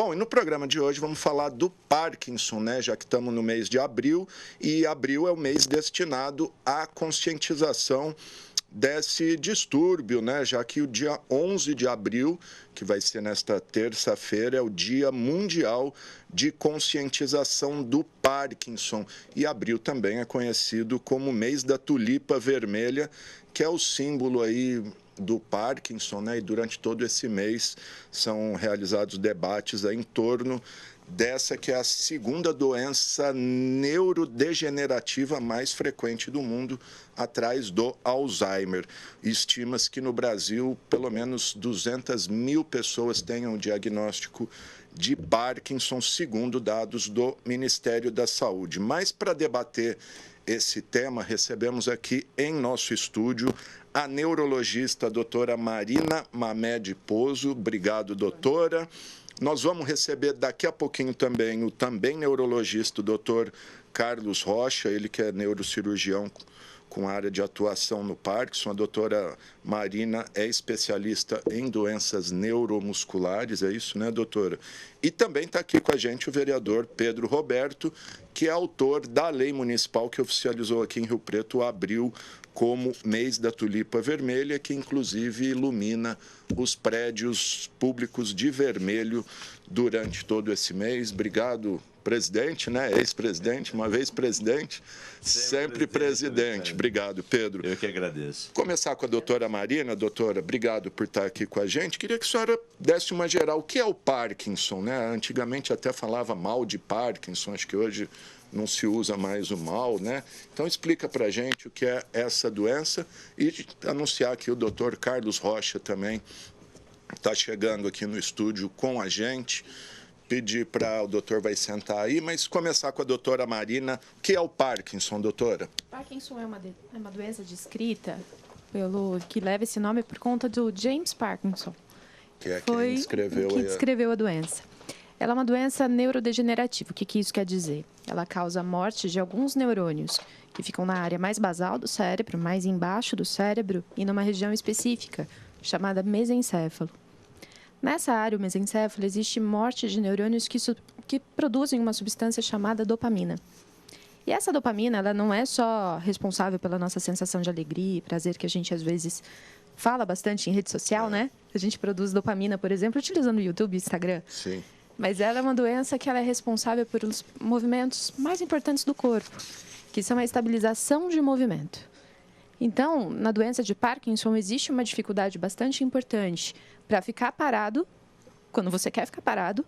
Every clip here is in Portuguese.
Bom, e no programa de hoje vamos falar do Parkinson, né? Já que estamos no mês de abril, e abril é o mês destinado à conscientização desse distúrbio, né? Já que o dia 11 de abril, que vai ser nesta terça-feira, é o Dia Mundial de Conscientização do Parkinson. E abril também é conhecido como mês da tulipa vermelha, que é o símbolo aí do Parkinson, né? E durante todo esse mês são realizados debates aí em torno dessa que é a segunda doença neurodegenerativa mais frequente do mundo, atrás do Alzheimer. Estima-se que no Brasil, pelo menos 200 mil pessoas tenham o diagnóstico de Parkinson, segundo dados do Ministério da Saúde. Mas para debater esse tema, recebemos aqui em nosso estúdio a neurologista a doutora Marina Mamed Pozo. Obrigado, doutora. Nós vamos receber daqui a pouquinho também o também neurologista, o doutor Carlos Rocha, ele que é neurocirurgião com área de atuação no Parkinson. A doutora Marina é especialista em doenças neuromusculares, é isso, né, doutora? E também está aqui com a gente o vereador Pedro Roberto, que é autor da lei municipal que oficializou aqui em Rio Preto o abril como mês da tulipa vermelha, que inclusive ilumina os prédios públicos de vermelho durante todo esse mês. Obrigado, presidente, né? Ex-presidente, uma vez presidente, sempre presidente. Obrigado, Pedro. Eu que agradeço. Começar com a doutora Marina. Doutora, obrigado por estar aqui com a gente. Queria que a senhora desse uma geral. O que é o Parkinson, né? Antigamente até falava mal de Parkinson, acho que hoje não se usa mais o mal, né? Então, explica para a gente o que é essa doença e anunciar que o doutor Carlos Rocha também está chegando aqui no estúdio com a gente. Pedir para o doutor vai sentar aí, mas começar com a doutora Marina. O que é o Parkinson, doutora? Parkinson é uma doença descrita que leva esse nome por conta do James Parkinson. Que é quem descreveu a doença. Ela é uma doença neurodegenerativa. O que isso quer dizer? Ela causa a morte de alguns neurônios que ficam na área mais basal do cérebro, mais embaixo do cérebro e numa região específica, chamada mesencéfalo. Nessa área, o mesencéfalo, existe morte de neurônios que produzem uma substância chamada dopamina. E essa dopamina, ela não é só responsável pela nossa sensação de alegria e prazer, que a gente, às vezes, fala bastante em rede social, né? A gente produz dopamina, por exemplo, utilizando o YouTube e Instagram. Sim. Mas ela é uma doença que ela é responsável pelos movimentos mais importantes do corpo, que são a estabilização de movimento. Então, na doença de Parkinson, existe uma dificuldade bastante importante para ficar parado, quando você quer ficar parado,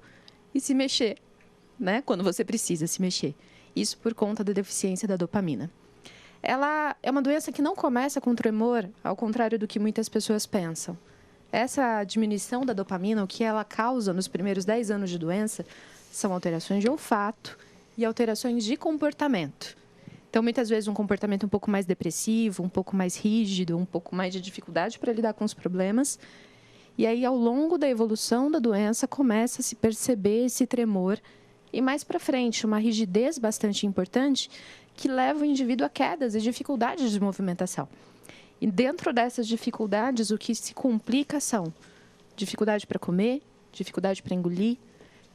e se mexer, né? Quando você precisa se mexer. Isso por conta da deficiência da dopamina. Ela é uma doença que não começa com tremor, ao contrário do que muitas pessoas pensam. Essa diminuição da dopamina, o que ela causa nos primeiros 10 anos de doença, são alterações de olfato e alterações de comportamento. Então, muitas vezes, um comportamento um pouco mais depressivo, um pouco mais rígido, um pouco mais de dificuldade para lidar com os problemas. E aí, ao longo da evolução da doença, começa a se perceber esse tremor. E mais para frente, uma rigidez bastante importante que leva o indivíduo a quedas e dificuldades de movimentação. E dentro dessas dificuldades, o que se complica são dificuldade para comer, dificuldade para engolir,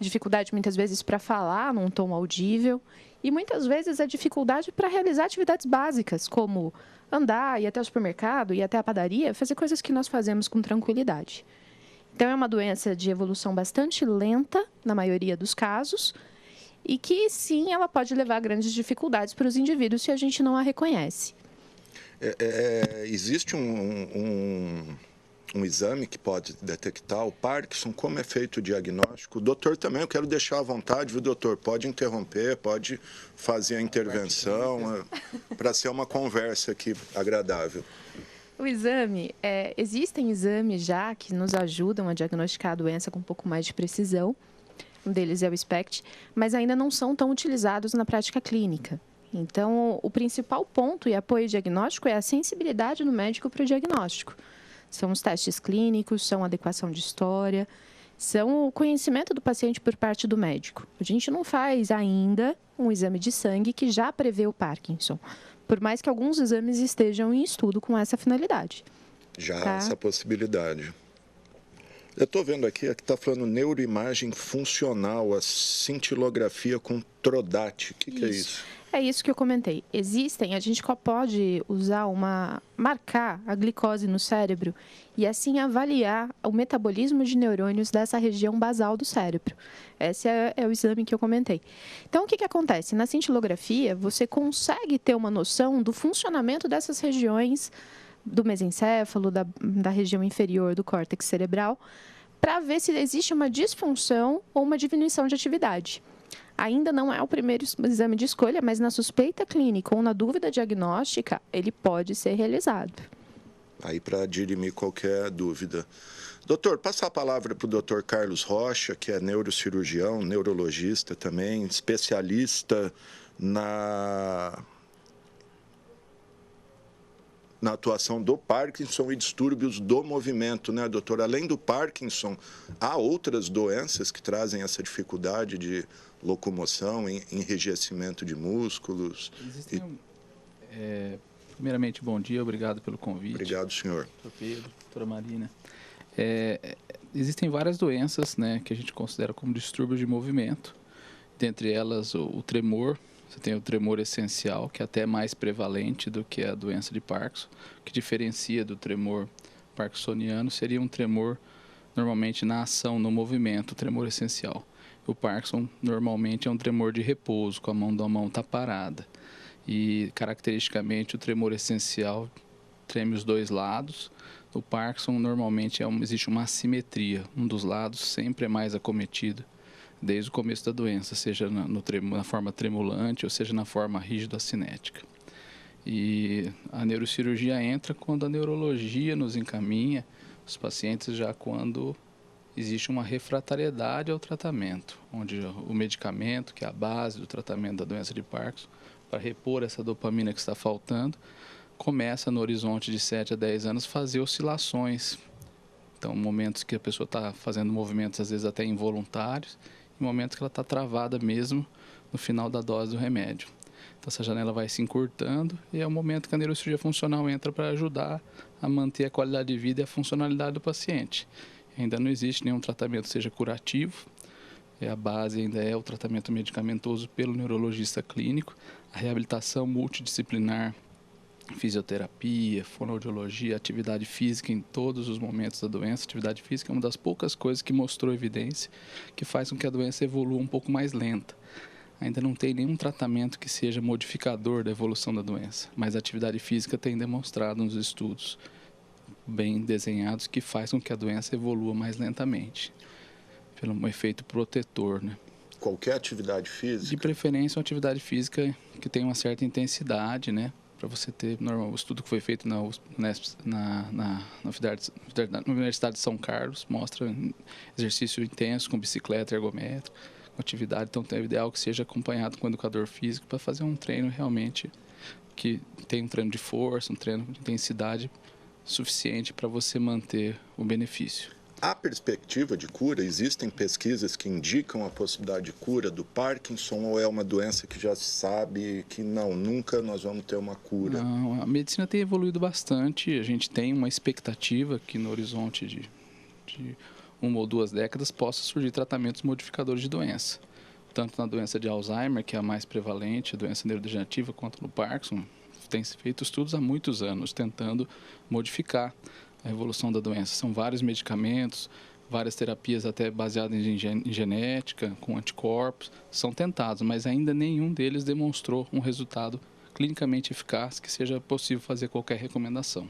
dificuldade muitas vezes para falar num tom audível e muitas vezes a dificuldade para realizar atividades básicas, como andar, ir até o supermercado, ir até a padaria, fazer coisas que nós fazemos com tranquilidade. Então, é uma doença de evolução bastante lenta, na maioria dos casos, e que, sim, ela pode levar a grandes dificuldades para os indivíduos se a gente não a reconhece. Existe um exame que pode detectar o Parkinson? Como é feito o diagnóstico? O doutor também, eu quero deixar à vontade, viu, doutor? Pode interromper, pode fazer a intervenção, para ser uma conversa aqui agradável. O exame, existem exames já que nos ajudam a diagnosticar a doença com um pouco mais de precisão. Um deles é o SPECT, mas ainda não são tão utilizados na prática clínica. Então, o principal ponto e apoio diagnóstico é a sensibilidade do médico para o diagnóstico. São os testes clínicos, são a adequação de história, são o conhecimento do paciente por parte do médico. A gente não faz ainda um exame de sangue que já prevê o Parkinson, por mais que alguns exames estejam em estudo com essa finalidade. Já há essa possibilidade. Eu estou vendo aqui está falando neuroimagem funcional, a cintilografia com Trodate. O que é isso? É isso que eu comentei. A gente pode usar marcar a glicose no cérebro e assim avaliar o metabolismo de neurônios dessa região basal do cérebro. Esse é o exame que eu comentei. Então, o que acontece? Na cintilografia, você consegue ter uma noção do funcionamento dessas regiões do mesencéfalo, da região inferior do córtex cerebral, para ver se existe uma disfunção ou uma diminuição de atividade. Ainda não é o primeiro exame de escolha, mas na suspeita clínica ou na dúvida diagnóstica, ele pode ser realizado. Aí para dirimir qualquer dúvida. Doutor, passa a palavra para o doutor Carlos Rocha, que é neurocirurgião, neurologista também, especialista na atuação do Parkinson e distúrbios do movimento, né, doutor? Além do Parkinson, há outras doenças que trazem essa dificuldade de locomoção, enrijecimento de músculos? Primeiramente, bom dia, obrigado pelo convite. Obrigado, senhor. Doutor Pedro, doutora Marina. Existem várias doenças, né, que a gente considera como distúrbios de movimento, dentre elas o tremor. Você tem o tremor essencial, que é até mais prevalente do que a doença de Parkinson. O que diferencia do tremor parkinsoniano seria um tremor normalmente na ação, no movimento, o tremor essencial. O Parkinson normalmente é um tremor de repouso, com a mão está parada. E caracteristicamente o tremor essencial treme os dois lados. No Parkinson normalmente existe uma assimetria, um dos lados sempre é mais acometido desde o começo da doença, seja na forma tremulante ou seja na forma rígido-cinética. E a neurocirurgia entra quando a neurologia nos encaminha os pacientes já quando existe uma refratariedade ao tratamento, onde o medicamento, que é a base do tratamento da doença de Parkinson, para repor essa dopamina que está faltando, começa no horizonte de 7 a 10 anos fazer oscilações. Então, momentos que a pessoa está fazendo movimentos às vezes até involuntários, e momentos que ela está travada mesmo no final da dose do remédio. Então, essa janela vai se encurtando e é o momento que a neurocirurgia funcional entra para ajudar a manter a qualidade de vida e a funcionalidade do paciente. Ainda não existe nenhum tratamento que seja curativo, a base ainda é o tratamento medicamentoso pelo neurologista clínico, a reabilitação multidisciplinar, fisioterapia, fonoaudiologia, atividade física em todos os momentos da doença. Atividade física é uma das poucas coisas que mostrou evidência que faz com que a doença evolua um pouco mais lenta. Ainda não tem nenhum tratamento que seja modificador da evolução da doença, mas a atividade física tem demonstrado nos estudos bem desenhados que faz com que a doença evolua mais lentamente, pelo efeito protetor, né? Qualquer atividade física? De preferência, uma atividade física que tenha uma certa intensidade, né? Para você ter, o estudo que foi feito na Universidade de São Carlos mostra exercício intenso com bicicleta ergométrica, com atividade, então é ideal que seja acompanhado com um educador físico para fazer um treino realmente que tenha um treino de força, um treino de intensidade suficiente para você manter o benefício. Há perspectiva de cura? Existem pesquisas que indicam a possibilidade de cura do Parkinson ou é uma doença que já se sabe que nunca nós vamos ter uma cura? Não, a medicina tem evoluído bastante, a gente tem uma expectativa que no horizonte de 1 ou 2 décadas possa surgir tratamentos modificadores de doença. Tanto na doença de Alzheimer, que é a mais prevalente, a doença neurodegenerativa, quanto no Parkinson, tem se feito estudos há muitos anos tentando modificar a evolução da doença. São vários medicamentos, várias terapias até baseadas em genética, com anticorpos, são tentados, mas ainda nenhum deles demonstrou um resultado clinicamente eficaz que seja possível fazer qualquer recomendação.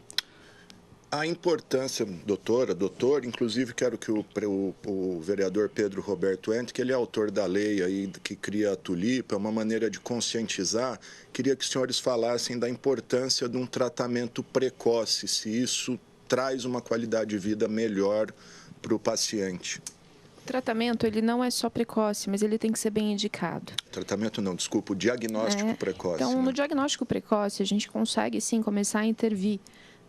A importância, doutor, inclusive quero que o vereador Pedro Roberto entre, que ele é autor da lei aí que cria a Tulipa, uma maneira de conscientizar, queria que os senhores falassem da importância de um tratamento precoce, se isso traz uma qualidade de vida melhor para o paciente. O tratamento, ele não é só precoce, mas ele tem que ser bem indicado. Tratamento não, desculpa, o diagnóstico precoce. Então, né? No diagnóstico precoce, a gente consegue, sim, começar a intervir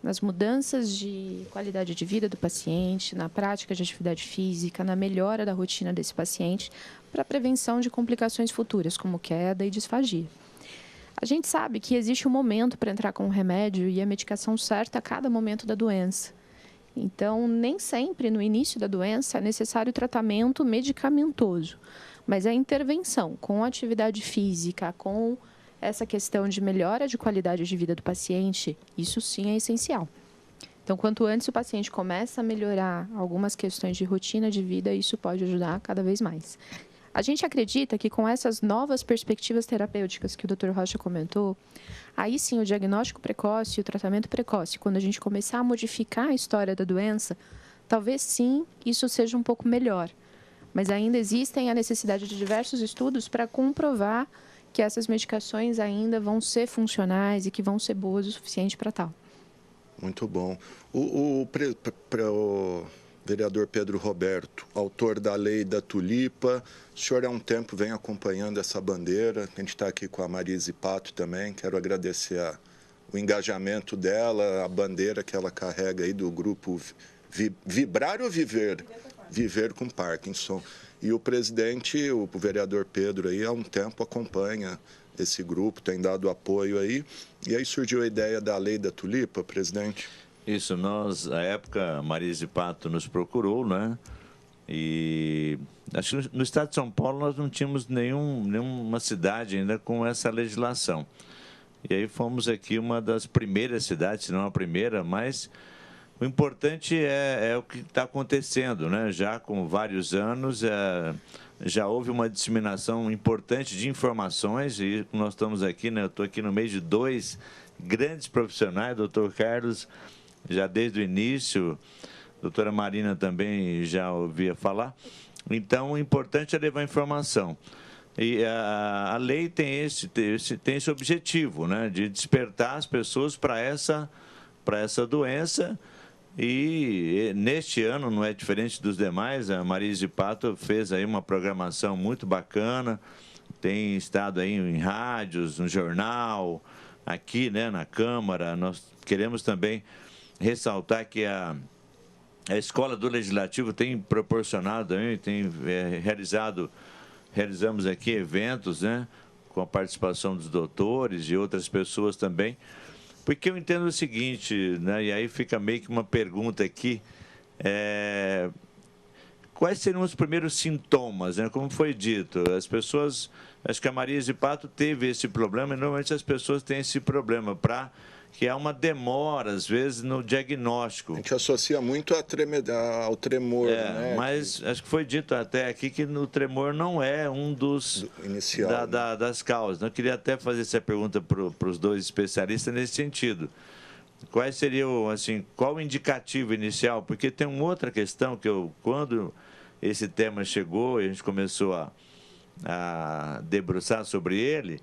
nas mudanças de qualidade de vida do paciente, na prática de atividade física, na melhora da rotina desse paciente, para a prevenção de complicações futuras, como queda e disfagia. A gente sabe que existe um momento para entrar com o remédio e a medicação certa a cada momento da doença. Então, nem sempre no início da doença é necessário tratamento medicamentoso, mas a intervenção com atividade física, com essa questão de melhora de qualidade de vida do paciente, isso sim é essencial. Então, quanto antes o paciente começa a melhorar algumas questões de rotina de vida, isso pode ajudar cada vez mais. A gente acredita que com essas novas perspectivas terapêuticas que o Dr. Rocha comentou, aí sim o diagnóstico precoce e o tratamento precoce, quando a gente começar a modificar a história da doença, talvez sim isso seja um pouco melhor. Mas ainda existem a necessidade de diversos estudos para comprovar que essas medicações ainda vão ser funcionais e que vão ser boas o suficiente para tal. Muito bom. O vereador Pedro Roberto, autor da Lei da Tulipa, o senhor há um tempo vem acompanhando essa bandeira, a gente está aqui com a Marise Pato também, quero agradecer o engajamento dela, a bandeira que ela carrega aí do grupo Vibrar ou Viver? Viver com Parkinson. E o presidente, o vereador Pedro, aí, há um tempo acompanha esse grupo, tem dado apoio aí. E aí surgiu a ideia da Lei da Tulipa, presidente? Isso, nós, à época, a Marise Pato nos procurou, né? E acho que no estado de São Paulo nós não tínhamos nenhuma cidade ainda com essa legislação. E aí fomos aqui uma das primeiras cidades, se não a primeira, mas o importante é o que está acontecendo, né? Já com vários anos, já houve uma disseminação importante de informações e nós estamos aqui, né? Eu estou aqui no meio de dois grandes profissionais, doutor Carlos, já desde o início, a doutora Marina também já ouvia falar. Então, o importante é levar informação. E a lei tem esse objetivo, né, de despertar as pessoas para essa doença. E neste ano não é diferente dos demais, a Marise Pato fez aí uma programação muito bacana, tem estado aí em rádios, no jornal, aqui, né, na Câmara. Nós queremos também ressaltar que a Escola do Legislativo tem proporcionado, tem realizamos aqui eventos, né, com a participação dos doutores e outras pessoas também, porque eu entendo o seguinte, né, e aí fica meio que uma pergunta aqui, quais seriam os primeiros sintomas, né, como foi dito, as pessoas, acho que a Marise Pato teve esse problema, e normalmente as pessoas têm esse problema, que há uma demora, às vezes, no diagnóstico. A gente associa muito ao tremor, né? Mas acho que foi dito até aqui que o tremor não é um dos inicial, das causas. Eu queria até fazer essa pergunta para os dois especialistas nesse sentido. Quais seriam, assim, qual o indicativo inicial? Porque tem uma outra questão que quando esse tema chegou e a gente começou a debruçar sobre ele,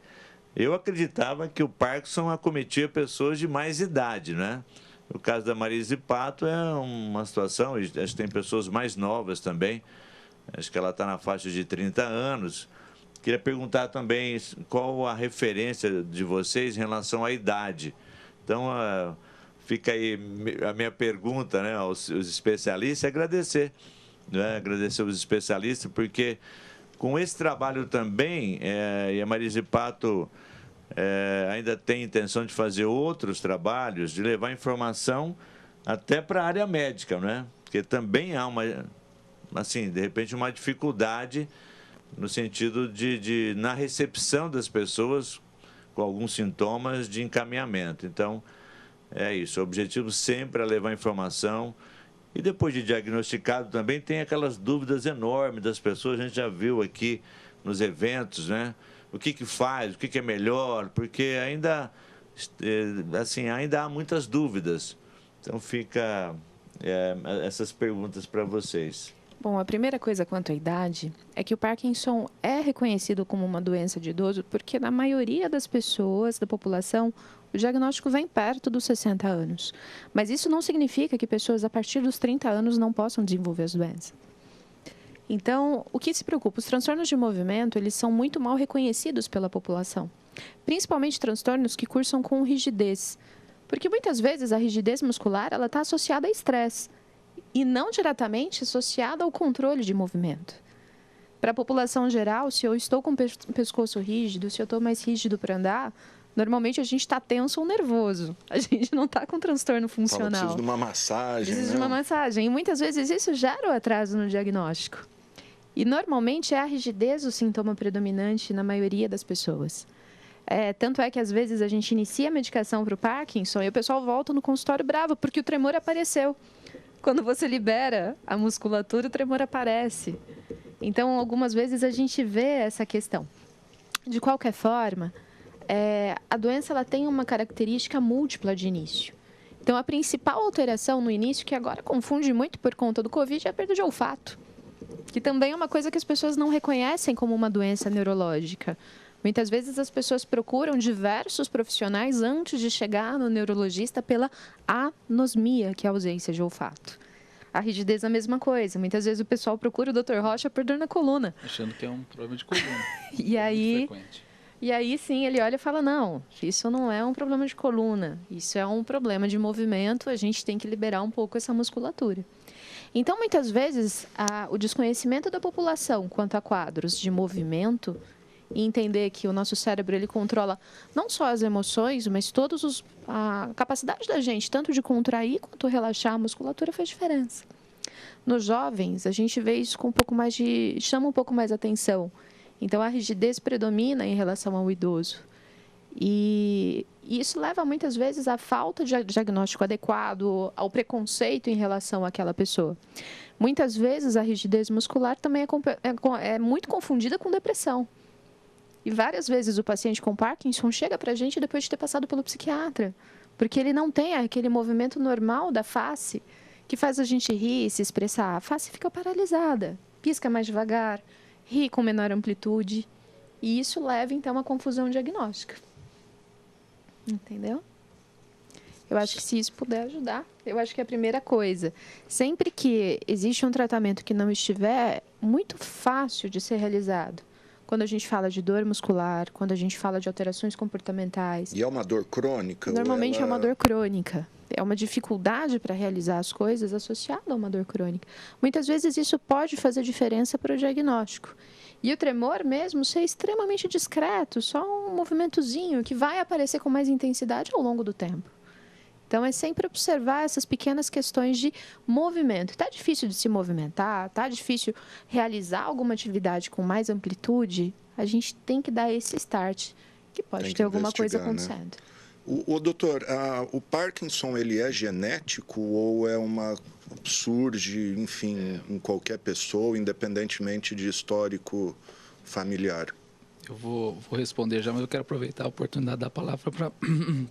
eu acreditava que o Parkinson acometia pessoas de mais idade, né? O caso da Marise Pato é uma situação, acho que tem pessoas mais novas também, acho que ela está na faixa de 30 anos. Queria perguntar também qual a referência de vocês em relação à idade. Então, fica aí a minha pergunta, né, aos especialistas, agradecer, né? Agradecer aos especialistas, porque com esse trabalho também, e a Marise Pato ainda tem intenção de fazer outros trabalhos, de levar informação até para a área médica, né? Porque também há de repente, uma dificuldade no sentido na recepção das pessoas com alguns sintomas de encaminhamento. Então, é isso, o objetivo sempre é levar informação. E depois de diagnosticado também tem aquelas dúvidas enormes das pessoas, a gente já viu aqui nos eventos, né? O que faz, o que é melhor, porque ainda há muitas dúvidas. Então fica essas perguntas para vocês. Bom, a primeira coisa quanto à idade é que o Parkinson é reconhecido como uma doença de idoso porque na maioria das pessoas, da população, o diagnóstico vem perto dos 60 anos. Mas isso não significa que pessoas a partir dos 30 anos não possam desenvolver as doenças. Então, o que se preocupa? Os transtornos de movimento, eles são muito mal reconhecidos pela população. Principalmente transtornos que cursam com rigidez. Porque muitas vezes a rigidez muscular ela está associada a estresse e não diretamente associada ao controle de movimento. Para a população geral, se eu estou com o pescoço rígido, se eu estou mais rígido para andar, Normalmente a gente está tenso ou nervoso. A gente não está com transtorno funcional. Preciso de uma massagem. Precisa de uma massagem. E muitas vezes isso gera o atraso no diagnóstico. E normalmente é a rigidez o sintoma predominante na maioria das pessoas. Tanto é que às vezes a gente inicia a medicação para o Parkinson e o pessoal volta no consultório bravo, porque o tremor apareceu. Quando você libera a musculatura, o tremor aparece. Então, algumas vezes a gente vê essa questão. De qualquer forma, a doença ela tem uma característica múltipla de início. Então, a principal alteração no início, que agora confunde muito por conta do Covid, é a perda de olfato, que também é uma coisa que as pessoas não reconhecem como uma doença neurológica. Muitas vezes as pessoas procuram diversos profissionais antes de chegar no neurologista pela anosmia, que é a ausência de olfato. A rigidez é a mesma coisa. Muitas vezes o pessoal procura o Dr. Rocha por dor na coluna. Achando que é um problema de coluna. E aí sim, ele olha e fala, não, isso não é um problema de coluna, isso é um problema de movimento, a gente tem que liberar um pouco essa musculatura. Então, muitas vezes, o desconhecimento da população quanto a quadros de movimento e entender que o nosso cérebro ele controla não só as emoções, mas a capacidade da gente, tanto de contrair quanto relaxar a musculatura, faz diferença. Nos jovens, a gente vê isso com um pouco mais chama um pouco mais atenção. Então, a rigidez predomina em relação ao idoso. E isso leva, muitas vezes, à falta de diagnóstico adequado, ao preconceito em relação àquela pessoa. Muitas vezes, a rigidez muscular também é muito confundida com depressão. E várias vezes o paciente com Parkinson chega para a gente depois de ter passado pelo psiquiatra, porque ele não tem aquele movimento normal da face que faz a gente rir, se expressar. A face fica paralisada, pisca mais devagar, ri com menor amplitude, e isso leva, então, a confusão diagnóstica. Entendeu? Eu acho que se isso puder ajudar, eu acho que é a primeira coisa. Sempre que existe um tratamento que não estiver muito fácil de ser realizado, quando a gente fala de dor muscular, quando a gente fala de alterações comportamentais... E é uma dor crônica? Normalmente é uma dor crônica. É uma dificuldade para realizar as coisas associada a uma dor crônica. Muitas vezes isso pode fazer diferença para o diagnóstico. E o tremor mesmo ser extremamente discreto, só um movimentozinho que vai aparecer com mais intensidade ao longo do tempo. Então, é sempre observar essas pequenas questões de movimento. Está difícil de se movimentar, está difícil realizar alguma atividade com mais amplitude, a gente tem que dar esse start, que pode ter alguma coisa acontecendo. Né? O doutor, o Parkinson, ele é genético ou surge, enfim, em qualquer pessoa, independentemente de histórico familiar? Eu vou responder já, mas eu quero aproveitar a oportunidade da palavra para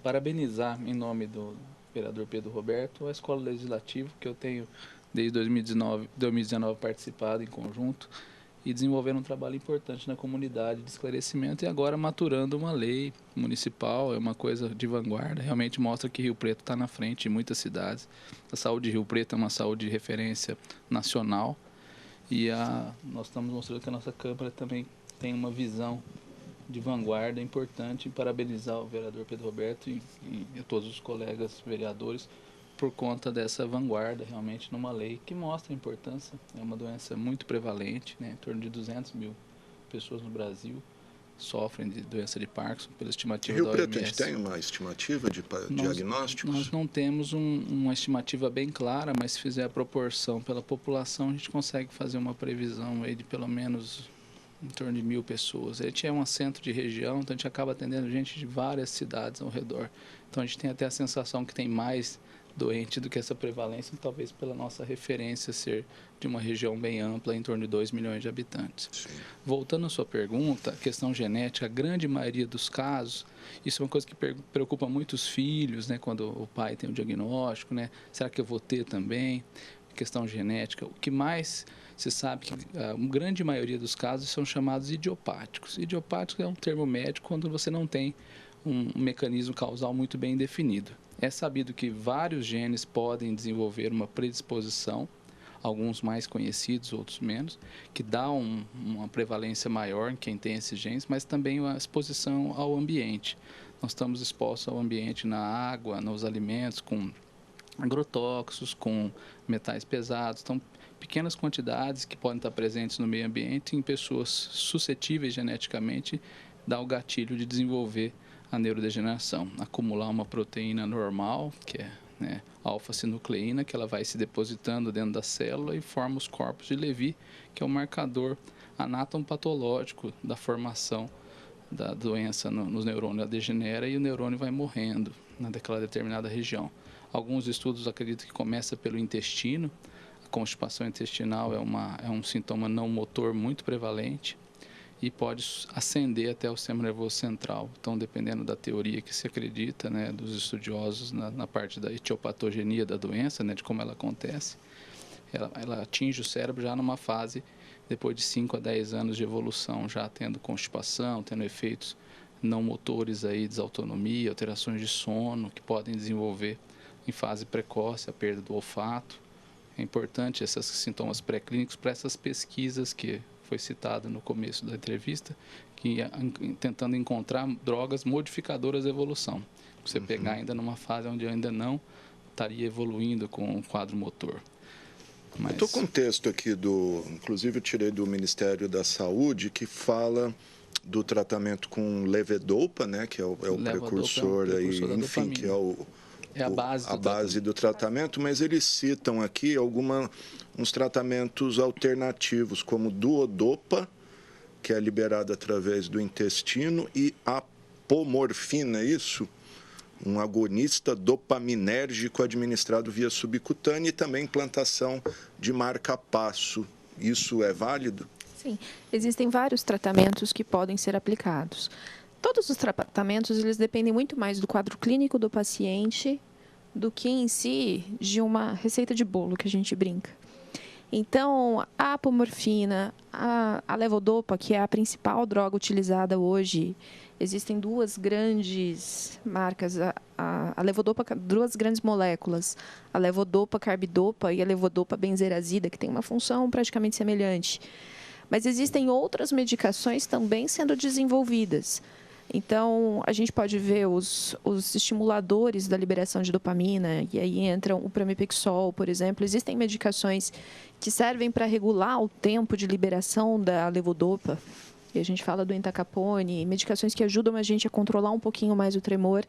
parabenizar, em nome do vereador Pedro Roberto, a Escola Legislativa, que eu tenho desde 2019 participado em conjunto e desenvolvendo um trabalho importante na comunidade de esclarecimento e agora maturando uma lei municipal, é uma coisa de vanguarda, realmente mostra que Rio Preto está na frente em muitas cidades. A saúde de Rio Preto é uma saúde de referência nacional e nós estamos mostrando que a nossa Câmara também tem uma visão de vanguarda importante. Parabenizar o vereador Pedro Roberto e todos os colegas vereadores por conta dessa vanguarda realmente numa lei que mostra a importância. É uma doença muito prevalente, né? Em torno de 200 mil pessoas no Brasil sofrem de doença de Parkinson, pela estimativa da OMS. Rio Preto, a gente tem uma estimativa de diagnósticos? Nós não temos uma estimativa bem clara, mas se fizer a proporção pela população, a gente consegue fazer uma previsão aí de pelo menos em torno de 1.000 pessoas. A gente é um centro de região, então a gente acaba atendendo gente de várias cidades ao redor. Então a gente tem até a sensação que tem mais doente do que essa prevalência, talvez pela nossa referência ser de uma região bem ampla, em torno de 2 milhões de habitantes. Sim. Voltando à sua pergunta, a questão genética, a grande maioria dos casos, isso é uma coisa que preocupa muito os filhos, né, quando o pai tem o diagnóstico, né, será que eu vou ter também? Questão genética, o que mais se sabe que a grande maioria dos casos são chamados idiopáticos. Idiopático é um termo médico quando você não tem um mecanismo causal muito bem definido. É sabido que vários genes podem desenvolver uma predisposição, alguns mais conhecidos, outros menos, que dá uma prevalência maior em quem tem esses genes, mas também a exposição ao ambiente. Nós estamos expostos ao ambiente na água, nos alimentos, com agrotóxicos, com metais pesados, então pequenas quantidades que podem estar presentes no meio ambiente em pessoas suscetíveis geneticamente dá o gatilho de desenvolver a neurodegeneração. Acumular uma proteína normal, que é, né, alfa-sinucleína, que ela vai se depositando dentro da célula e forma os corpos de Levy, que é o marcador anatomopatológico da formação da doença nos neurônios. Ela degenera e o neurônio vai morrendo naquela determinada região. Alguns estudos acreditam que começa pelo intestino. A constipação intestinal é um sintoma não motor muito prevalente e pode ascender até o sistema nervoso central. Então, dependendo da teoria que se acredita, né, dos estudiosos na parte da etiopatogenia da doença, né, de como ela acontece, ela atinge o cérebro já numa fase, depois de 5 a 10 anos de evolução, já tendo constipação, tendo efeitos não motores, aí, desautonomia, alterações de sono, que podem desenvolver em fase precoce a perda do olfato. É importante esses sintomas pré-clínicos para essas pesquisas que foi citado no começo da entrevista, que tentando encontrar drogas modificadoras da evolução. Você pegar ainda numa fase onde ainda não estaria evoluindo com o quadro motor. Mas... Estou com um texto aqui, inclusive eu tirei do Ministério da Saúde, que fala do tratamento com levodopa, né, que é o precursor, aí, enfim, que é a base do tratamento, mas eles citam aqui uns tratamentos alternativos, como duodopa, que é liberado através do intestino, e apomorfina, isso? Um agonista dopaminérgico administrado via subcutânea e também implantação de marca-passo. Isso é válido? Sim, existem vários tratamentos que podem ser aplicados. Todos os tratamentos, eles dependem muito mais do quadro clínico do paciente do que em si de uma receita de bolo que a gente brinca. Então, a apomorfina, a levodopa, que é a principal droga utilizada hoje, existem duas grandes marcas, a levodopa, duas grandes moléculas, a levodopa carbidopa e a levodopa benzerazida, que tem uma função praticamente semelhante. Mas existem outras medicações também sendo desenvolvidas. Então, a gente pode ver os estimuladores da liberação de dopamina, e aí entram o pramipexol, por exemplo. Existem medicações que servem para regular o tempo de liberação da levodopa, e a gente fala do entacapone, medicações que ajudam a gente a controlar um pouquinho mais o tremor.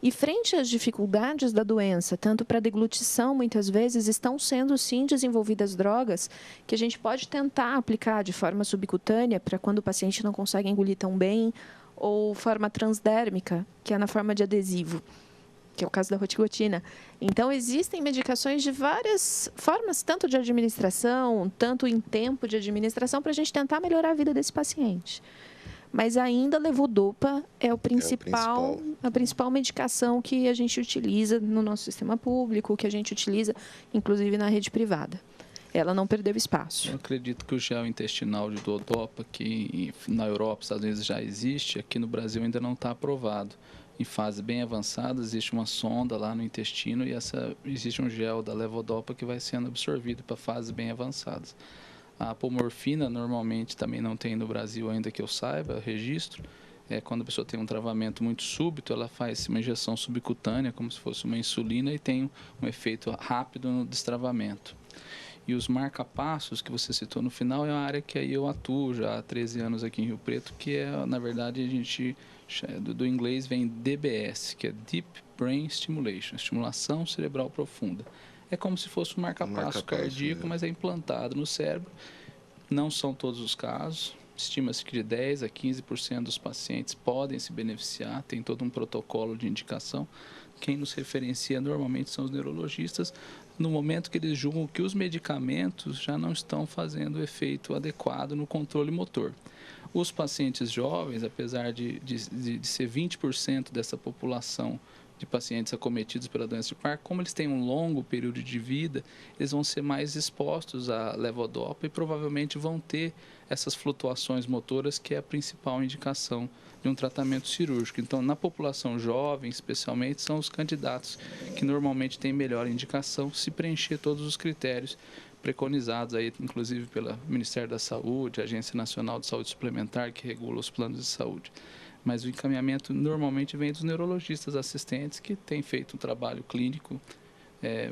E frente às dificuldades da doença, tanto para a deglutição, muitas vezes, estão sendo, sim, desenvolvidas drogas que a gente pode tentar aplicar de forma subcutânea para quando o paciente não consegue engolir tão bem, ou forma transdérmica, que é na forma de adesivo, que é o caso da rotigotina. Então, existem medicações de várias formas, tanto de administração, tanto em tempo de administração, para a gente tentar melhorar a vida desse paciente. Mas ainda a levodopa é a principal medicação que a gente utiliza no nosso sistema público, que a gente utiliza, inclusive, na rede privada. Ela não perdeu espaço. Eu acredito que o gel intestinal de duodopa, que na Europa, Estados Unidos já existe, aqui no Brasil ainda não está aprovado. Em fase bem avançada, existe uma sonda lá no intestino e existe um gel da levodopa que vai sendo absorvido para fases bem avançadas. A apomorfina, normalmente, também não tem no Brasil ainda que eu saiba, registro. Quando a pessoa tem um travamento muito súbito, ela faz uma injeção subcutânea, como se fosse uma insulina, e tem um efeito rápido no destravamento. E os marca-passos que você citou no final é uma área que aí eu atuo já há 13 anos aqui em Rio Preto, que na verdade, a gente, do inglês vem DBS, que é Deep Brain Stimulation, estimulação cerebral profunda. É como se fosse um marca-passo cardíaco, mas é implantado no cérebro. Não são todos os casos. Estima-se que de 10% a 15% dos pacientes podem se beneficiar. Tem todo um protocolo de indicação. Quem nos referencia normalmente são os neurologistas, no momento que eles julgam que os medicamentos já não estão fazendo o efeito adequado no controle motor. Os pacientes jovens, apesar de ser 20% dessa população de pacientes acometidos pela doença de Parkinson, como eles têm um longo período de vida, eles vão ser mais expostos à levodopa e provavelmente vão ter essas flutuações motoras, que é a principal indicação de um tratamento cirúrgico. Então, na população jovem, especialmente, são os candidatos que normalmente têm melhor indicação se preencher todos os critérios preconizados, aí, inclusive pelo Ministério da Saúde, a Agência Nacional de Saúde Suplementar, que regula os planos de saúde. Mas o encaminhamento normalmente vem dos neurologistas assistentes, que têm feito um trabalho clínico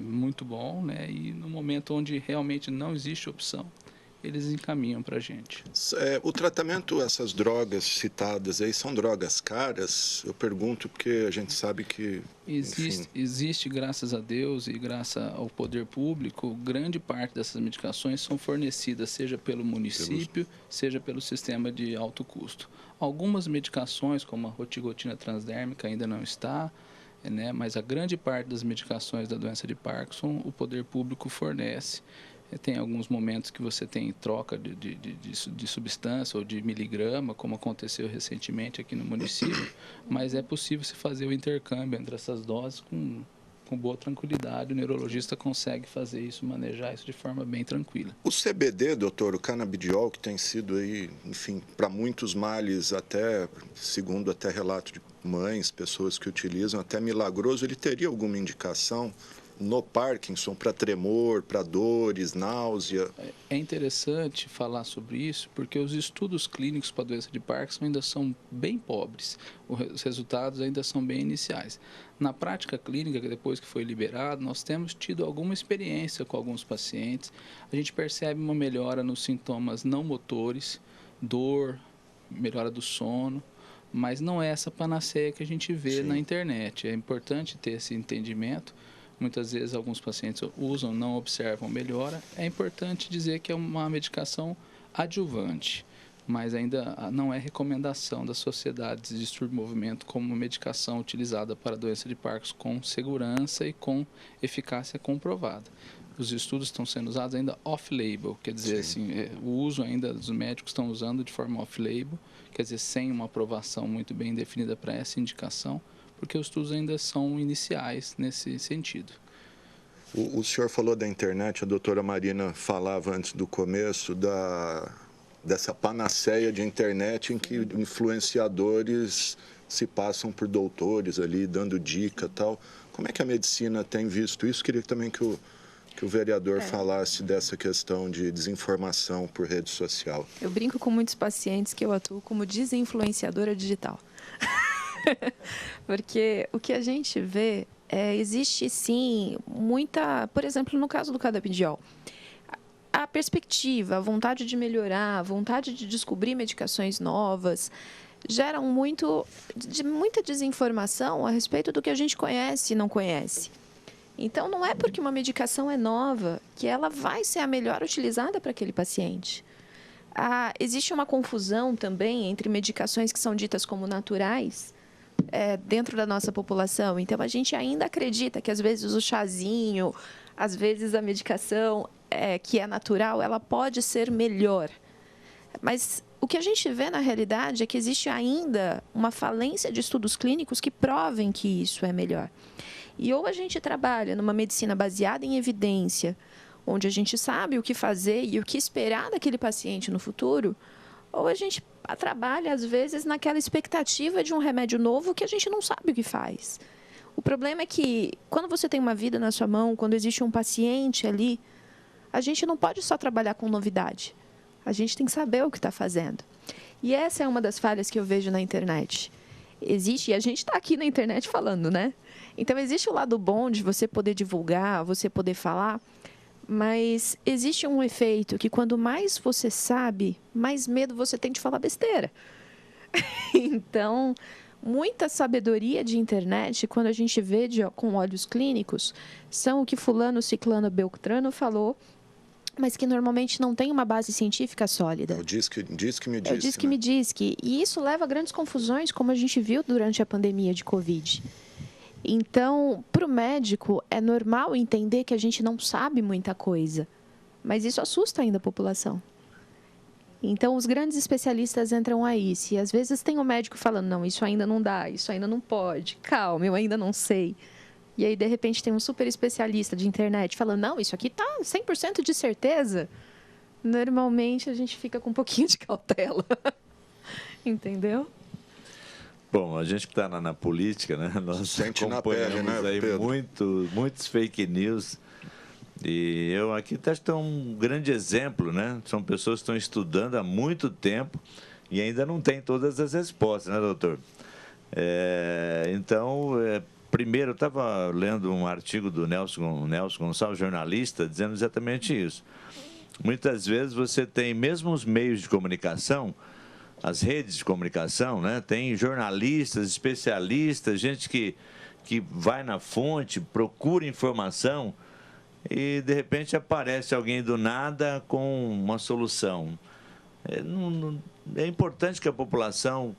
muito bom, né? E no momento onde realmente não existe opção, eles encaminham para a gente. O tratamento, essas drogas citadas aí, são drogas caras? Eu pergunto porque a gente sabe que... Existe, graças a Deus e graças ao poder público, grande parte dessas medicações são fornecidas, seja pelo município, seja pelo sistema de alto custo. Algumas medicações, como a rotigotina transdérmica, ainda não está, né? Mas a grande parte das medicações da doença de Parkinson, o poder público fornece. Tem alguns momentos que você tem troca de substância ou de miligrama, como aconteceu recentemente aqui no município, mas é possível se fazer o intercâmbio entre essas doses com boa tranquilidade. O neurologista consegue fazer isso, manejar isso de forma bem tranquila. O CBD, doutor, o canabidiol, que tem sido aí, enfim, para muitos males, até, segundo até relato de mães, pessoas que utilizam, até milagroso, ele teria alguma indicação no Parkinson, para tremor, para dores, náusea? É interessante falar sobre isso, porque os estudos clínicos para a doença de Parkinson ainda são bem pobres. Os resultados ainda são bem iniciais. Na prática clínica, depois que foi liberado, nós temos tido alguma experiência com alguns pacientes. A gente percebe uma melhora nos sintomas não motores, dor, melhora do sono, mas não é essa panaceia que a gente vê na internet. É importante ter esse entendimento. Muitas vezes alguns pacientes usam, não observam melhora. É importante dizer que é uma medicação adjuvante, mas ainda não é recomendação das sociedades de distúrbio de movimento como uma medicação utilizada para a doença de Parkinson com segurança e com eficácia comprovada. Os estudos estão sendo usados ainda off-label, quer dizer, assim, o uso ainda dos médicos estão usando de forma off-label, quer dizer, sem uma aprovação muito bem definida para essa indicação, porque os estudos ainda são iniciais nesse sentido. O senhor falou da internet, a doutora Marina falava antes do começo dessa panaceia de internet em que influenciadores se passam por doutores ali, dando dica e tal. Como é que a medicina tem visto isso? Queria também que o vereador falasse dessa questão de desinformação por rede social. Eu brinco com muitos pacientes que eu atuo como desinfluenciadora digital. Porque o que a gente vê existe sim muita, por exemplo, no caso do canabidiol, a perspectiva, a vontade de melhorar, a vontade de descobrir medicações novas, geram muita desinformação a respeito do que a gente conhece e não conhece. Então, não é porque uma medicação é nova que ela vai ser a melhor utilizada para aquele paciente. Existe uma confusão também entre medicações que são ditas como naturais dentro da nossa população. Então, a gente ainda acredita que, às vezes, o chazinho, às vezes, a medicação que é natural, ela pode ser melhor. Mas o que a gente vê, na realidade, é que existe ainda uma falência de estudos clínicos que provem que isso é melhor. E ou a gente trabalha numa medicina baseada em evidência, onde a gente sabe o que fazer e o que esperar daquele paciente no futuro, ou a gente trabalha, às vezes, naquela expectativa de um remédio novo que a gente não sabe o que faz. O problema é que, quando você tem uma vida na sua mão, quando existe um paciente ali, a gente não pode só trabalhar com novidade. A gente tem que saber o que está fazendo. E essa é uma das falhas que eu vejo na internet. Existe, e a gente está aqui na internet falando, né? Então, existe o lado bom de você poder divulgar, você poder falar, mas existe um efeito que, quando mais você sabe, mais medo você tem de falar besteira. Então, muita sabedoria de internet, quando a gente vê com olhos clínicos, são o que fulano, ciclano, beltrano falou, mas que normalmente não tem uma base científica sólida. Diz que me disse. Diz que me diz que. E isso leva a grandes confusões, como a gente viu durante a pandemia de Covid. Então, para o médico, é normal entender que a gente não sabe muita coisa, mas isso assusta ainda a população. Então, os grandes especialistas entram aí. Se às vezes tem um médico falando, não, isso ainda não dá, isso ainda não pode, calma, eu ainda não sei. E aí, de repente, tem um super especialista de internet falando, não, isso aqui está 100% de certeza. Normalmente, a gente fica com um pouquinho de cautela. Entendeu? Bom, a gente que está na política, né? Nós acompanhamos aí muitos fake news. E eu aqui acho que é um grande exemplo, né? São pessoas que estão estudando há muito tempo e ainda não têm todas as respostas, né, doutor? Primeiro, eu estava lendo um artigo do Nelson Gonçalves, jornalista, dizendo exatamente isso. muitas vezes você tem, mesmo os meios de comunicação, as redes de comunicação, né? Tem jornalistas, especialistas, gente que vai na fonte, procura informação e, de repente, aparece alguém do nada com uma solução. É importante que a população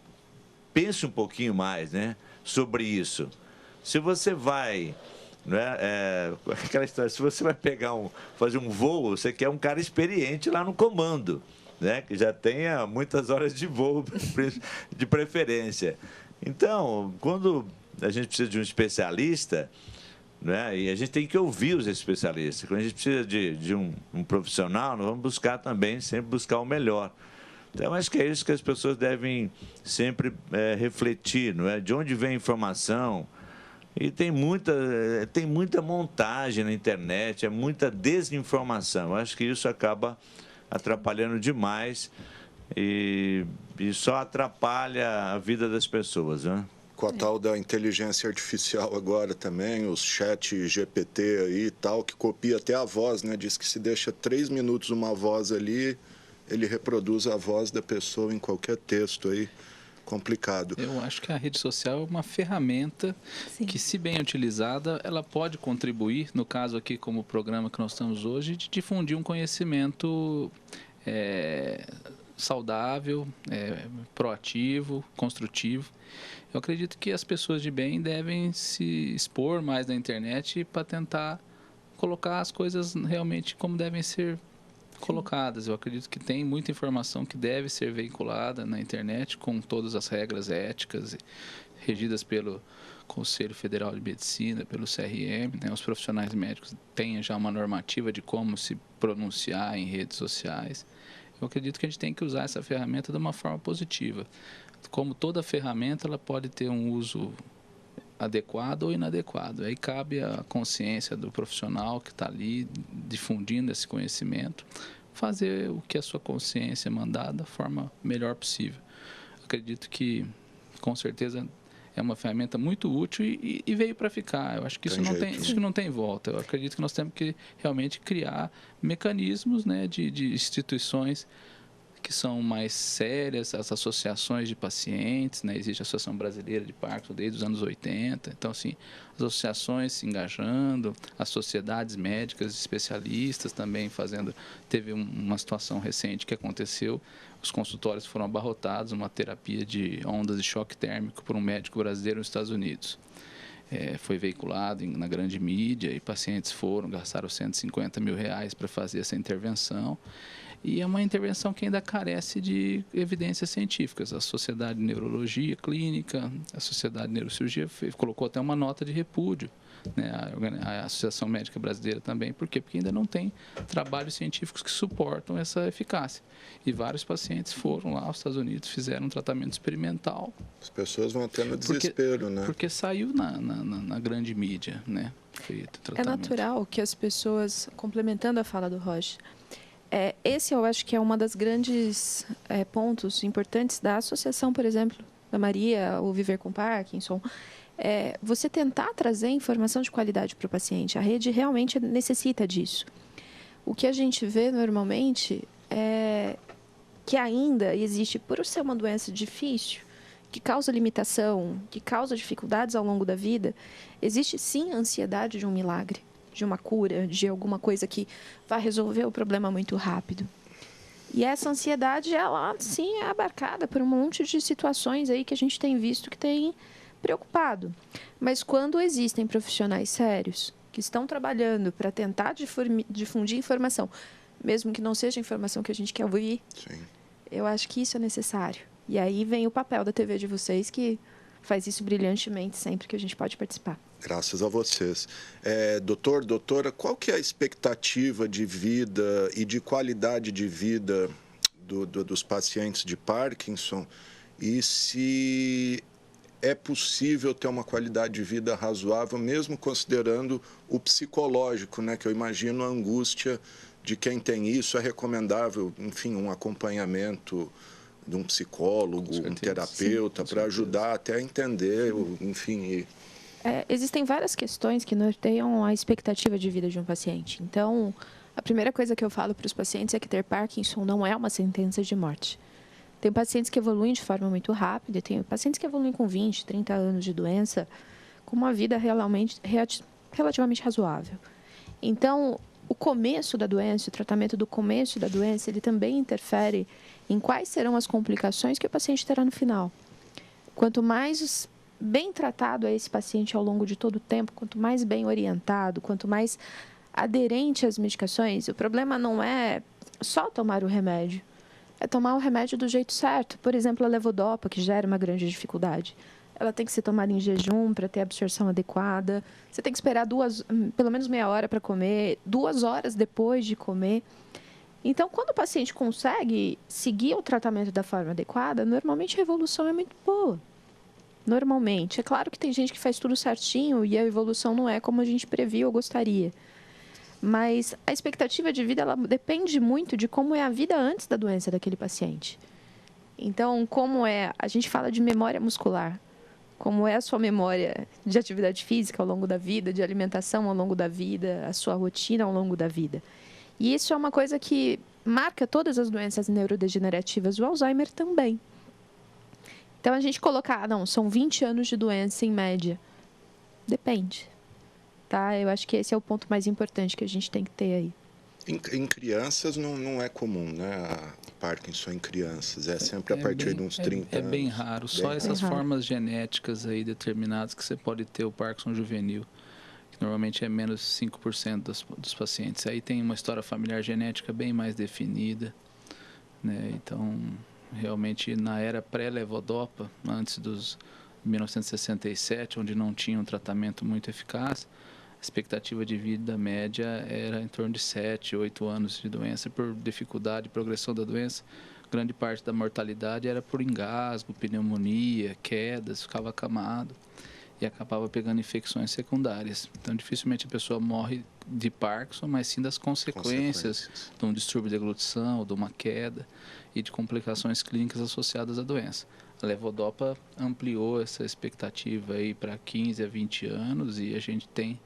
pense um pouquinho mais, né, sobre isso. Se você vai... aquela história, se você vai fazer um voo, você quer um cara experiente lá no comando, né, que já tenha muitas horas de voo, de preferência. Então, quando a gente precisa de um especialista, né, e a gente tem que ouvir os especialistas, quando a gente precisa de um profissional, nós vamos buscar também, sempre buscar o melhor. Então, acho que é isso que as pessoas devem sempre refletir, não é? De onde vem a informação. E tem muita montagem na internet, é muita desinformação. Acho que isso acaba atrapalhando demais e só atrapalha a vida das pessoas, né? Com a tal da inteligência artificial agora também, os chat GPT aí e tal, que copia até a voz, né? Diz que se deixa 3 minutos uma voz ali, ele reproduz a voz da pessoa em qualquer texto aí. Complicado. Eu acho que a rede social é uma ferramenta que, se bem utilizada, ela pode contribuir, no caso aqui como o programa que nós estamos hoje, de difundir um conhecimento saudável, proativo, construtivo. Eu acredito que as pessoas de bem devem se expor mais na internet para tentar colocar as coisas realmente como devem ser colocadas. Eu acredito que tem muita informação que deve ser veiculada na internet com todas as regras éticas regidas pelo Conselho Federal de Medicina, pelo CRM, né? Os profissionais médicos têm já uma normativa de como se pronunciar em redes sociais. Eu acredito que a gente tem que usar essa ferramenta de uma forma positiva. Como toda ferramenta, ela pode ter um uso adequado ou inadequado. Aí cabe a consciência do profissional que está ali difundindo esse conhecimento, fazer o que a sua consciência mandar da forma melhor possível. Acredito que, com certeza, é uma ferramenta muito útil e veio para ficar. Eu acho que isso não tem volta. Eu acredito que nós temos que realmente criar mecanismos, né, de instituições que são mais sérias, as associações de pacientes, né? Existe a Associação Brasileira de Parkinson desde os anos 80, então, assim, as associações se engajando, as sociedades médicas, especialistas também fazendo. Teve uma situação recente que aconteceu, os consultórios foram abarrotados, uma terapia de ondas de choque térmico por um médico brasileiro nos Estados Unidos. Foi veiculado na grande mídia e pacientes gastaram R$150 mil para fazer essa intervenção. E é uma intervenção que ainda carece de evidências científicas. A Sociedade de Neurologia Clínica, a Sociedade de Neurocirurgia colocou até uma nota de repúdio, né? A Associação Médica Brasileira também. Por quê? Porque ainda não tem trabalhos científicos que suportam essa eficácia. E vários pacientes foram lá aos Estados Unidos, fizeram um tratamento experimental. As pessoas vão até no desespero, né? Porque saiu na grande mídia, né? Feito o tratamento. É natural que as pessoas, complementando a fala do Roger, esse eu acho que é uma das grandes pontos importantes da associação, por exemplo, da Maria, o Viver com Parkinson. Você tentar trazer informação de qualidade para o paciente. A rede realmente necessita disso. O que a gente vê normalmente é que ainda existe, por ser uma doença difícil, que causa limitação, que causa dificuldades ao longo da vida, existe sim a ansiedade de um milagre, de uma cura, de alguma coisa que vai resolver o problema muito rápido. E essa ansiedade, ela sim é abarcada por um monte de situações aí que a gente tem visto que tem preocupado. Mas quando existem profissionais sérios que estão trabalhando para tentar difundir informação, mesmo que não seja a informação que a gente quer ouvir, sim, eu acho que isso é necessário. E aí vem o papel da TV de vocês, que faz isso brilhantemente sempre que a gente pode participar. Graças a vocês. Doutora, qual que é a expectativa de vida e de qualidade de vida dos pacientes de Parkinson? E se é possível ter uma qualidade de vida razoável, mesmo considerando o psicológico, né? Que eu imagino a angústia de quem tem isso. É recomendável, enfim, um acompanhamento de um psicólogo, um terapeuta, para ajudar até a entender, enfim. Existem várias questões que norteiam a expectativa de vida de um paciente. Então, A primeira coisa que eu falo para os pacientes é que ter Parkinson não é uma sentença de morte. Tem pacientes que evoluem de forma muito rápida, e tem pacientes que evoluem com 20, 30 anos de doença, com uma vida relativamente razoável. Então, o começo da doença, o tratamento do começo da doença, ele também interfere em quais serão as complicações que o paciente terá no final. Quanto mais bem tratado é esse paciente ao longo de todo o tempo, quanto mais bem orientado, quanto mais aderente às medicações, o problema não é só tomar o remédio, é tomar o remédio do jeito certo. Por exemplo, a levodopa, que gera uma grande dificuldade. Ela tem que ser tomada em jejum para ter a absorção adequada. Você tem que esperar pelo menos meia hora para comer, 2 horas depois de comer. Então, quando o paciente consegue seguir o tratamento da forma adequada, normalmente a evolução é muito boa. Normalmente. É claro que tem gente que faz tudo certinho e a evolução não é como a gente previu ou gostaria. Mas a expectativa de vida ela depende muito de como é a vida antes da doença daquele paciente. Então, a gente fala de memória muscular. Como é a sua memória de atividade física ao longo da vida, de alimentação ao longo da vida, a sua rotina ao longo da vida. E isso é uma coisa que marca todas as doenças neurodegenerativas, o Alzheimer também. Então, a gente colocar, são 20 anos de doença em média. Depende. Tá? Eu acho que esse é o ponto mais importante que a gente tem que ter aí. Em crianças não é comum, né? A Parkinson em crianças. É sempre a partir de uns 30 anos. É bem raro. Só essas formas genéticas aí determinadas que você pode ter o Parkinson juvenil, que normalmente é menos 5% dos pacientes. Aí tem uma história familiar genética bem mais definida, né? Então, realmente, na era pré-levodopa, antes dos 1967, onde não tinha um tratamento muito eficaz, a expectativa de vida média era em torno de 7, 8 anos de doença. Por dificuldade e progressão da doença, grande parte da mortalidade era por engasgo, pneumonia, quedas, ficava acamado e acabava pegando infecções secundárias. Então, dificilmente a pessoa morre de Parkinson, mas sim das consequências de um distúrbio de deglutição, de uma queda e de complicações clínicas associadas à doença. A levodopa ampliou essa expectativa aí para 15 a 20 anos e a gente tem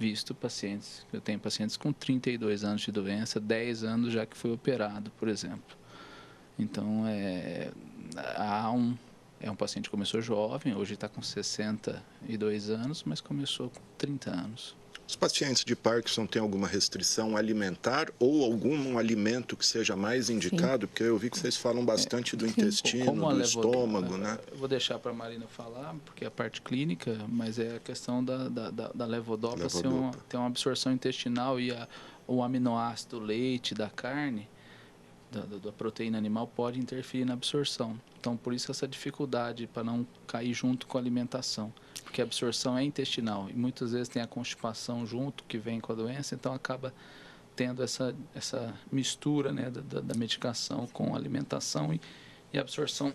visto pacientes, eu tenho pacientes com 32 anos de doença, 10 anos já que foi operado, por exemplo. Então, é um paciente que começou jovem, hoje está com 62 anos, mas começou com 30 anos. Os pacientes de Parkinson têm alguma restrição alimentar ou algum alimento que seja mais indicado? Sim. Porque eu vi que vocês falam bastante do intestino, do estômago, né? Eu vou deixar para a Marina falar, porque é a parte clínica, mas é a questão da levodopa ter uma absorção intestinal e o aminoácido leite da carne, da proteína animal, pode interferir na absorção. Então, por isso essa dificuldade para não cair junto com a alimentação. Porque a absorção é intestinal e muitas vezes tem a constipação junto que vem com a doença, então acaba tendo essa mistura, né, da medicação com a alimentação e a absorção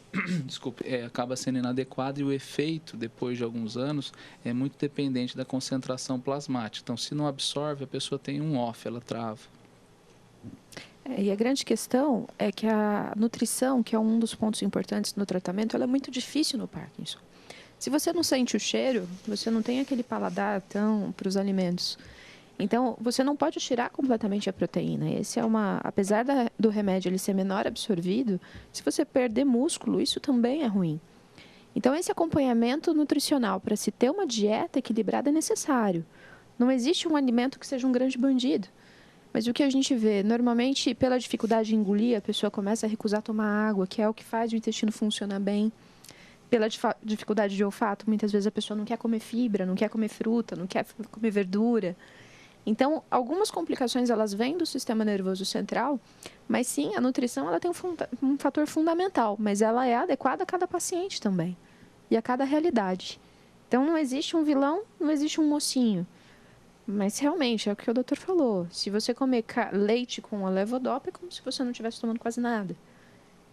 acaba sendo inadequada e o efeito, depois de alguns anos, é muito dependente da concentração plasmática. Então, se não absorve, a pessoa tem um off, ela trava. E a grande questão é que a nutrição, que é um dos pontos importantes no tratamento, ela é muito difícil no Parkinson. Se você não sente o cheiro, você não tem aquele paladar para os alimentos. Então, você não pode tirar completamente a proteína. Apesar do remédio ele ser menor absorvido, se você perder músculo, isso também é ruim. Então, esse acompanhamento nutricional para se ter uma dieta equilibrada é necessário. Não existe um alimento que seja um grande bandido. Mas o que a gente vê, normalmente, pela dificuldade de engolir, a pessoa começa a recusar tomar água, que é o que faz o intestino funcionar bem. Pela dificuldade de olfato, muitas vezes a pessoa não quer comer fibra, não quer comer fruta, não quer comer verdura. Então, algumas complicações elas vêm do sistema nervoso central, mas sim, a nutrição ela tem um fator fundamental, mas ela é adequada a cada paciente também e a cada realidade. Então, não existe um vilão, não existe um mocinho. Mas realmente, é o que o doutor falou. Se você comer leite com a levodopa, é como se você não estivesse tomando quase nada.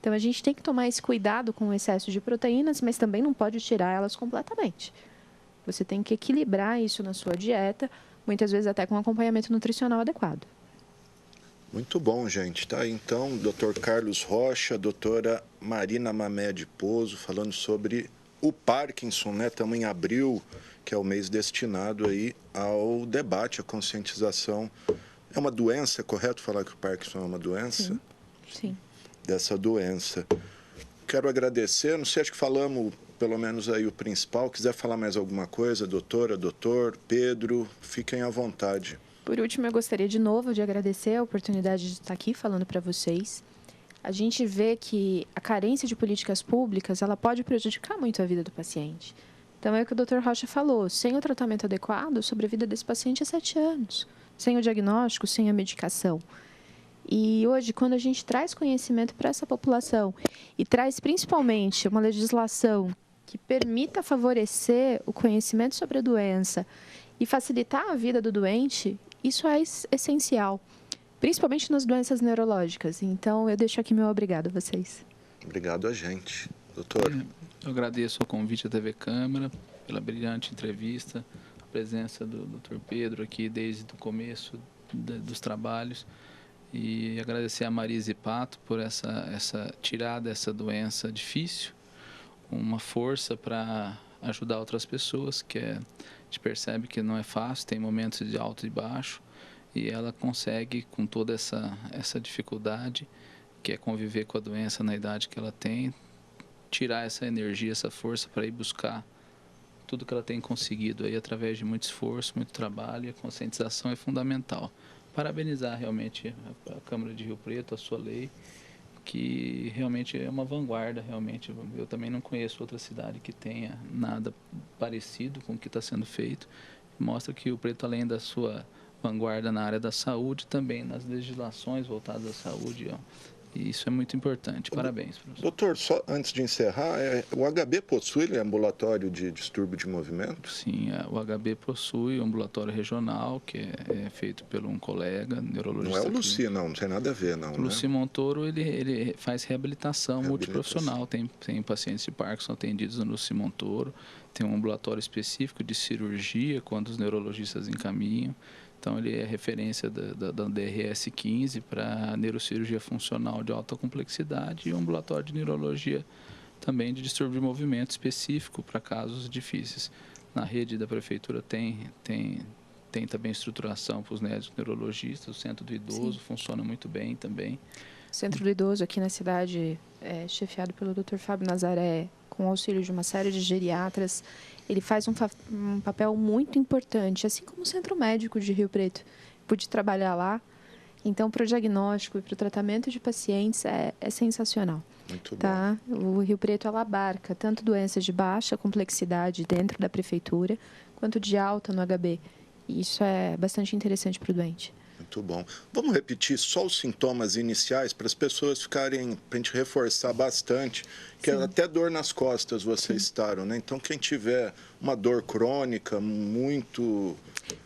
Então, a gente tem que tomar esse cuidado com o excesso de proteínas, mas também não pode tirar elas completamente. Você tem que equilibrar isso na sua dieta, muitas vezes até com um acompanhamento nutricional adequado. Muito bom, gente. Tá? Então, Dr. Carlos Rocha, doutora Marina Mamed Pozo, falando sobre o Parkinson, né? Estamos em abril, que é o mês destinado aí ao debate, à conscientização É uma doença, é correto falar que o Parkinson é uma doença? Sim. Dessa doença. Quero agradecer, não sei, acho que falamos pelo menos aí o principal. Quiser falar mais alguma coisa, doutora, doutor, Pedro, fiquem à vontade. Por último, eu gostaria de novo de agradecer a oportunidade de estar aqui falando para vocês. A gente vê que a carência de políticas públicas, ela pode prejudicar muito a vida do paciente. Então, é o que o Dr. Rocha falou, sem o tratamento adequado, a sobrevida desse paciente é 7 anos. Sem o diagnóstico, sem a medicação. E hoje, quando a gente traz conhecimento para essa população e traz principalmente uma legislação que permita favorecer o conhecimento sobre a doença e facilitar a vida do doente, isso é essencial, principalmente nas doenças neurológicas. Então, eu deixo aqui meu obrigado a vocês. Obrigado a gente. Doutor. Eu agradeço o convite da TV Câmara, pela brilhante entrevista, a presença do Dr. Pedro aqui desde o começo dos trabalhos. E agradecer a Marise Pato por tirar dessa doença difícil uma força para ajudar outras pessoas, que a gente percebe que não é fácil, tem momentos de alto e baixo, e ela consegue, com toda essa dificuldade, que é conviver com a doença na idade que ela tem, tirar essa energia, essa força para ir buscar tudo que ela tem conseguido aí através de muito esforço, muito trabalho, e a conscientização é fundamental. Parabenizar realmente a Câmara de Rio Preto, a sua lei, que realmente é uma vanguarda, realmente. Eu também não conheço outra cidade que tenha nada parecido com o que está sendo feito. Mostra que o Preto, além da sua vanguarda na área da saúde, também nas legislações voltadas à saúde, e isso é muito importante. Parabéns, professor. Doutor, só antes de encerrar, o HB possui ambulatório de distúrbio de movimento? Sim, o HB possui um ambulatório regional, que é feito por um colega neurologista. Não é o Luci, não tem nada a ver, não. O Luci Montoro, ele faz reabilitação multiprofissional. Tem pacientes de Parkinson atendidos no Luci Montoro, tem um ambulatório específico de cirurgia, quando os neurologistas encaminham. Então, ele é referência da DRS 15 para neurocirurgia funcional de alta complexidade e um ambulatório de neurologia também de distúrbio de movimento específico para casos difíceis. Na rede da prefeitura tem também estruturação para os médicos neurologistas, o Centro do Idoso funciona muito bem também. O Centro do Idoso aqui na cidade é chefiado pelo Dr. Fábio Nazaré, com auxílio de uma série de geriatras. Ele faz um papel muito importante, assim como o Centro Médico de Rio Preto. Pude trabalhar lá. Então, para o diagnóstico e para o tratamento de pacientes é sensacional. Muito bom. Tá? O Rio Preto ela abarca tanto doenças de baixa complexidade dentro da prefeitura, quanto de alta no HB. E isso é bastante interessante para o doente. Muito bom. Vamos repetir só os sintomas iniciais para as pessoas ficarem, para a gente reforçar bastante, que até dor nas costas vocês citaram, né? Então, quem tiver uma dor crônica muito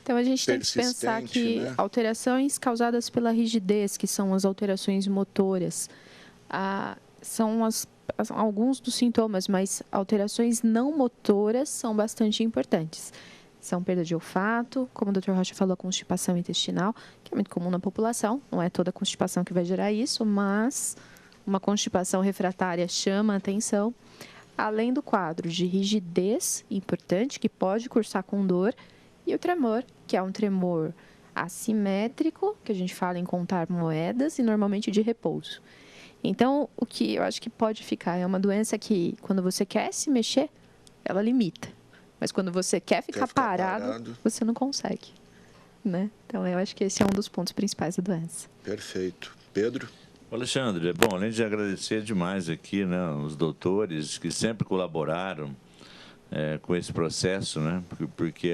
Então, a gente tem que pensar que alterações causadas pela rigidez, que são as alterações motoras, são alguns dos sintomas, mas alterações não motoras são bastante importantes. São perda de olfato, como o Dr. Rocha falou, a constipação intestinal, que é muito comum na população. Não é toda constipação que vai gerar isso, mas uma constipação refratária chama a atenção. Além do quadro de rigidez importante, que pode cursar com dor, e o tremor, que é um tremor assimétrico, que a gente fala em contar moedas, e normalmente de repouso. Então, o que eu acho que pode ficar é uma doença que, quando você quer se mexer, ela limita. Mas quando você quer ficar parado, você não consegue, né? Então, eu acho que esse é um dos pontos principais da doença. Perfeito. Pedro? Alexandre, bom, além de agradecer demais aqui, né, os doutores que sempre colaboraram com esse processo, né? Porque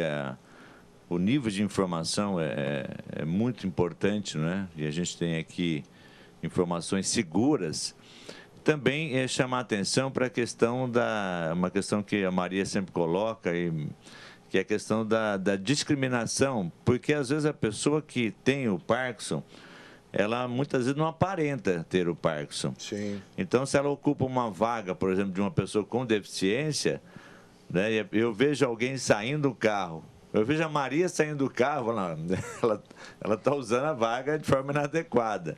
o nível de informação é muito importante, né? E a gente tem aqui informações seguras. Também chamar a atenção para a questão uma questão que a Maria sempre coloca, que é a questão da discriminação, porque às vezes a pessoa que tem o Parkinson, ela muitas vezes não aparenta ter o Parkinson. Sim. Então, se ela ocupa uma vaga, por exemplo, de uma pessoa com deficiência, né, eu vejo alguém saindo do carro, eu vejo a Maria saindo do carro, ela está usando a vaga de forma inadequada.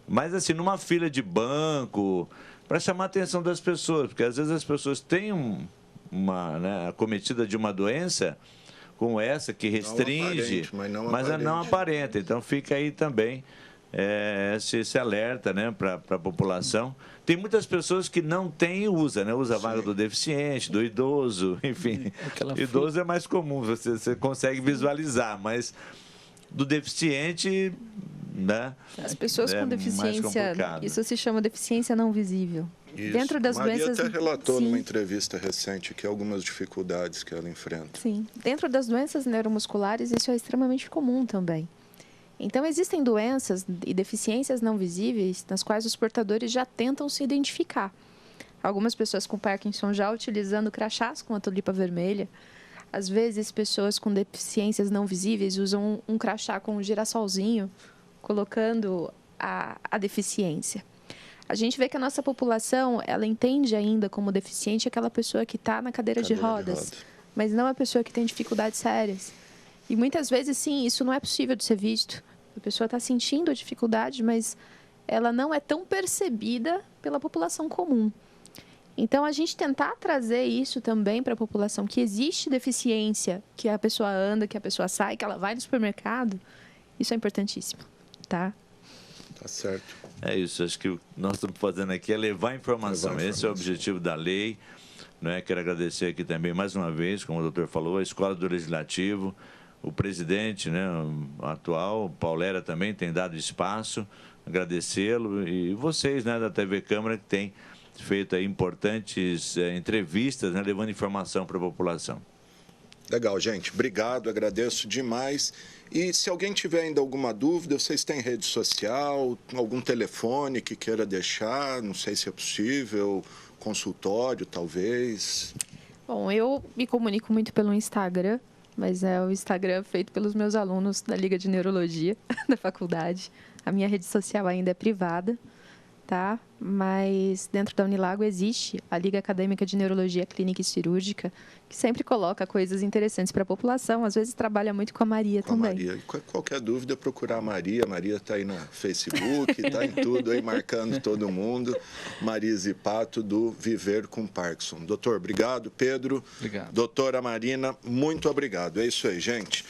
Mas, assim, numa fila de banco, para chamar a atenção das pessoas, porque às vezes as pessoas têm acometida de uma doença como essa, que restringe, mas não aparenta. Então, fica aí também esse alerta, né, para a população. Tem muitas pessoas que não têm e usam, né? Usa a vaga do deficiente, do idoso, enfim. Idoso é mais comum, você consegue visualizar, mas do deficiente, né? As pessoas com deficiência, isso se chama deficiência não visível. Isso. Dentro das Maria doenças, até relatou numa entrevista recente que algumas dificuldades que ela enfrenta. Sim, dentro das doenças neuromusculares isso é extremamente comum também. Então, existem doenças e deficiências não visíveis nas quais os portadores já tentam se identificar. Algumas pessoas com Parkinson já utilizando crachás com a tulipa vermelha. Às vezes, pessoas com deficiências não visíveis usam um crachá com um girassolzinho, colocando a deficiência. A gente vê que a nossa população, ela entende ainda como deficiente aquela pessoa que está na cadeira de rodas, mas não a pessoa que tem dificuldades sérias. E muitas vezes, sim, isso não é possível de ser visto. A pessoa está sentindo a dificuldade, mas ela não é tão percebida pela população comum. Então, a gente tentar trazer isso também para a população, que existe deficiência, que a pessoa anda, que a pessoa sai, que ela vai no supermercado, isso é importantíssimo, tá? Tá certo. É isso, acho que o que nós estamos fazendo aqui é levar informação. Esse é o objetivo da lei. Né? Quero agradecer aqui também, mais uma vez, como o doutor falou, a Escola do Legislativo, o presidente, né, o atual, Paulera, também tem dado espaço, agradecê-lo, e vocês, né, da TV Câmara, que têm feito aí importantes entrevistas, né, levando informação para a população. Legal, gente. Obrigado, agradeço demais. E se alguém tiver ainda alguma dúvida, vocês têm rede social, algum telefone que queira deixar, não sei se é possível, consultório, talvez? Bom, eu me comunico muito pelo Instagram, mas é o Instagram feito pelos meus alunos da Liga de Neurologia da faculdade. A minha rede social ainda é privada, tá? Mas dentro da Unilago existe a Liga Acadêmica de Neurologia Clínica e Cirúrgica, que sempre coloca coisas interessantes para a população. Às vezes trabalha muito com a Maria também. A Maria. Qualquer dúvida, procurar a Maria. A Maria está aí no Facebook, está em tudo aí, marcando todo mundo. Maria Zipato, do Viver com Parkinson. Doutor, obrigado. Pedro. Obrigado. Doutora Marina, muito obrigado. É isso aí, gente.